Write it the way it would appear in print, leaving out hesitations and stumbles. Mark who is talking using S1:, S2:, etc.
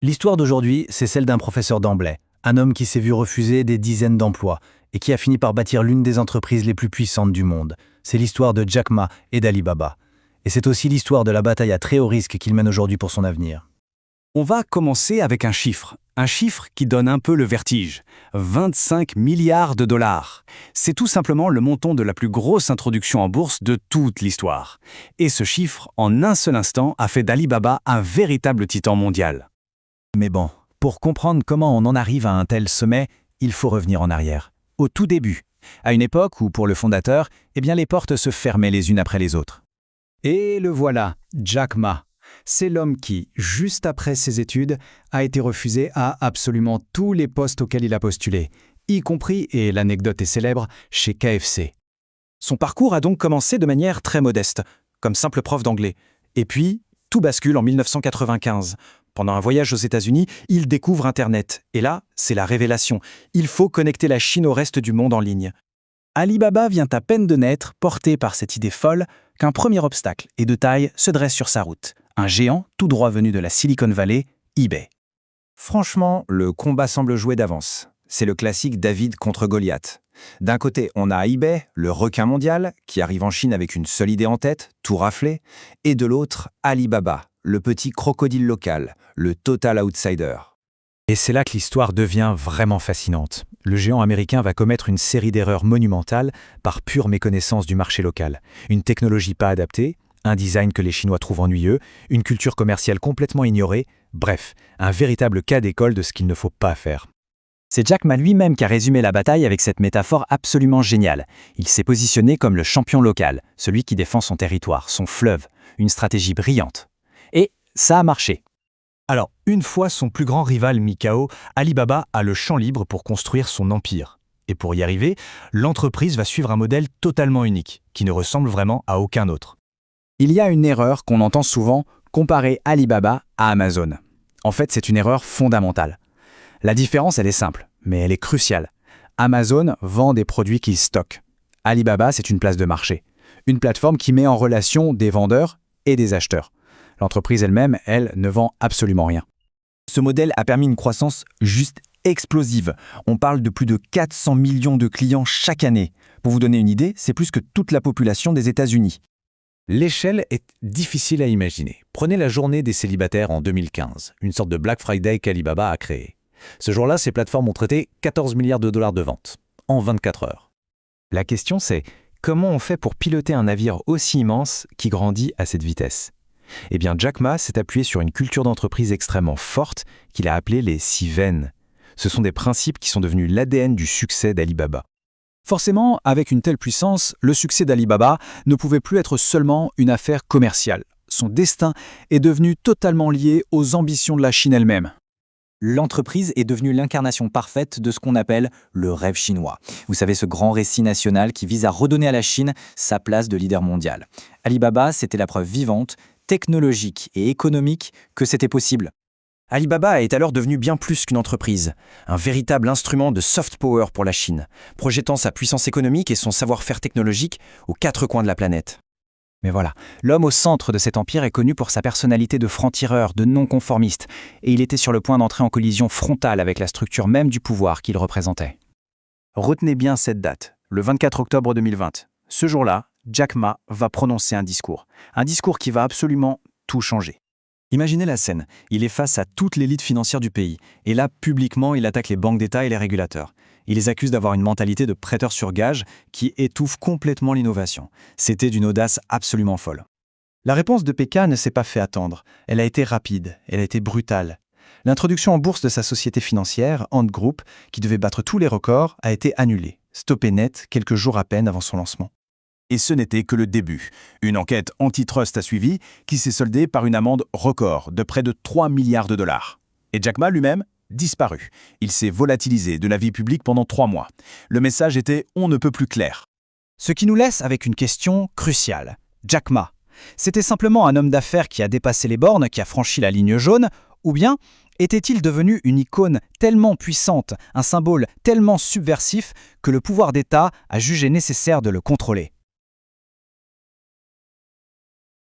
S1: L'histoire d'aujourd'hui, c'est celle d'un professeur d'anglais, un homme qui s'est vu refuser des dizaines d'emplois et qui a fini par bâtir l'une des entreprises les plus puissantes du monde. C'est l'histoire de Jack Ma et d'Ali Baba. Et c'est aussi l'histoire de la bataille à très haut risque qu'il mène aujourd'hui pour son avenir.
S2: On va commencer avec un chiffre qui donne un peu le vertige. 25 milliards de dollars. C'est tout simplement le montant de la plus grosse introduction en bourse de toute l'histoire. Et ce chiffre, en un seul instant, a fait d'Ali Baba un véritable titan mondial.
S3: Mais bon, pour comprendre comment on en arrive à un tel sommet, il faut revenir en arrière, au tout début, à une époque où, pour le fondateur, les portes se fermaient les unes après les autres.
S4: Et le voilà, Jack Ma. C'est l'homme qui, juste après ses études, a été refusé à absolument tous les postes auxquels il a postulé, y compris, et l'anecdote est célèbre, chez KFC.
S3: Son parcours a donc commencé de manière très modeste, comme simple prof d'anglais. Et puis, tout bascule en 1995. Pendant un voyage aux États-Unis, il découvre Internet. Et là, c'est la révélation. Il faut connecter la Chine au reste du monde en ligne. Ali Baba vient à peine de naître, porté par cette idée folle, qu'un premier obstacle, et de taille, se dresse sur sa route. Un géant, tout droit venu de la Silicon Valley, eBay.
S5: Franchement, le combat semble joué d'avance. C'est le classique David contre Goliath. D'un côté, on a eBay, le requin mondial, qui arrive en Chine avec une seule idée en tête, tout rafler, et de l'autre, Ali Baba, le petit crocodile local, le total outsider.
S3: Et c'est là que l'histoire devient vraiment fascinante. Le géant américain va commettre une série d'erreurs monumentales par pure méconnaissance du marché local. Une technologie pas adaptée, un design que les Chinois trouvent ennuyeux, une culture commerciale complètement ignorée, bref, un véritable cas d'école de ce qu'il ne faut pas faire.
S6: C'est Jack Ma lui-même qui a résumé la bataille avec cette métaphore absolument géniale. Il s'est positionné comme le champion local, celui qui défend son territoire, son fleuve, une stratégie brillante. Et ça a marché.
S3: Alors, une fois son plus grand rival mis KO, Ali Baba a le champ libre pour construire son empire. Et pour y arriver, l'entreprise va suivre un modèle totalement unique, qui ne ressemble vraiment à aucun autre.
S6: Il y a une erreur qu'on entend souvent, comparer Ali Baba à Amazon. En fait, c'est une erreur fondamentale. La différence, elle est simple, mais elle est cruciale. Amazon vend des produits qu'il stocke. Ali Baba, c'est une place de marché. Une plateforme qui met en relation des vendeurs et des acheteurs. L'entreprise elle-même, elle, ne vend absolument rien.
S3: Ce modèle a permis une croissance juste explosive. On parle de plus de 400 millions de clients chaque année. Pour vous donner une idée, c'est plus que toute la population des États-Unis. L'échelle est difficile à imaginer. Prenez la journée des célibataires en 2015, une sorte de Black Friday qu'Alibaba a créé. Ce jour-là, ces plateformes ont traité 14 milliards de dollars de ventes, en 24 heures. La question c'est, comment on fait pour piloter un navire aussi immense qui grandit à cette vitesse ? Eh bien, Jack Ma s'est appuyé sur une culture d'entreprise extrêmement forte qu'il a appelée les 6 V'N. Ce sont des principes qui sont devenus l'ADN du succès d'Alibaba.
S4: Forcément, avec une telle puissance, le succès d'Ali Baba ne pouvait plus être seulement une affaire commerciale. Son destin est devenu totalement lié aux ambitions de la Chine elle-même.
S6: L'entreprise est devenue l'incarnation parfaite de ce qu'on appelle le rêve chinois. Vous savez, ce grand récit national qui vise à redonner à la Chine sa place de leader mondial. Alibaba, c'était la preuve vivante, technologique et économique que c'était possible.
S3: Alibaba est alors devenu bien plus qu'une entreprise, un véritable instrument de soft power pour la Chine, projetant sa puissance économique et son savoir-faire technologique aux 4 coins de la planète.
S6: Mais voilà, l'homme au centre de cet empire est connu pour sa personnalité de franc-tireur, de non-conformiste, et il était sur le point d'entrer en collision frontale avec la structure même du pouvoir qu'il représentait.
S3: Retenez bien cette date, le 24 octobre 2020. Ce jour-là, Jack Ma va prononcer un discours qui va absolument tout changer. Imaginez la scène, il est face à toute l'élite financière du pays, et là, publiquement, il attaque les banques d'État et les régulateurs. Il les accuse d'avoir une mentalité de prêteur sur gage qui étouffe complètement l'innovation. C'était d'une audace absolument folle.
S1: La réponse de Pékin ne s'est pas fait attendre. Elle a été rapide, elle a été brutale. L'introduction en bourse de sa société financière, Ant Group, qui devait battre tous les records, a été annulée, stoppée net quelques jours à peine avant son lancement.
S2: Et ce n'était que le début. Une enquête antitrust a suivi, qui s'est soldée par une amende record de près de 3 milliards de dollars. Et Jack Ma lui-même, disparu. Il s'est volatilisé de la vie publique pendant 3 mois. Le message était « on ne peut plus clair ».
S4: Ce qui nous laisse avec une question cruciale. Jack Ma, c'était simplement un homme d'affaires qui a dépassé les bornes, qui a franchi la ligne jaune, ou bien était-il devenu une icône tellement puissante, un symbole tellement subversif que le pouvoir d'État a jugé nécessaire de le contrôler ?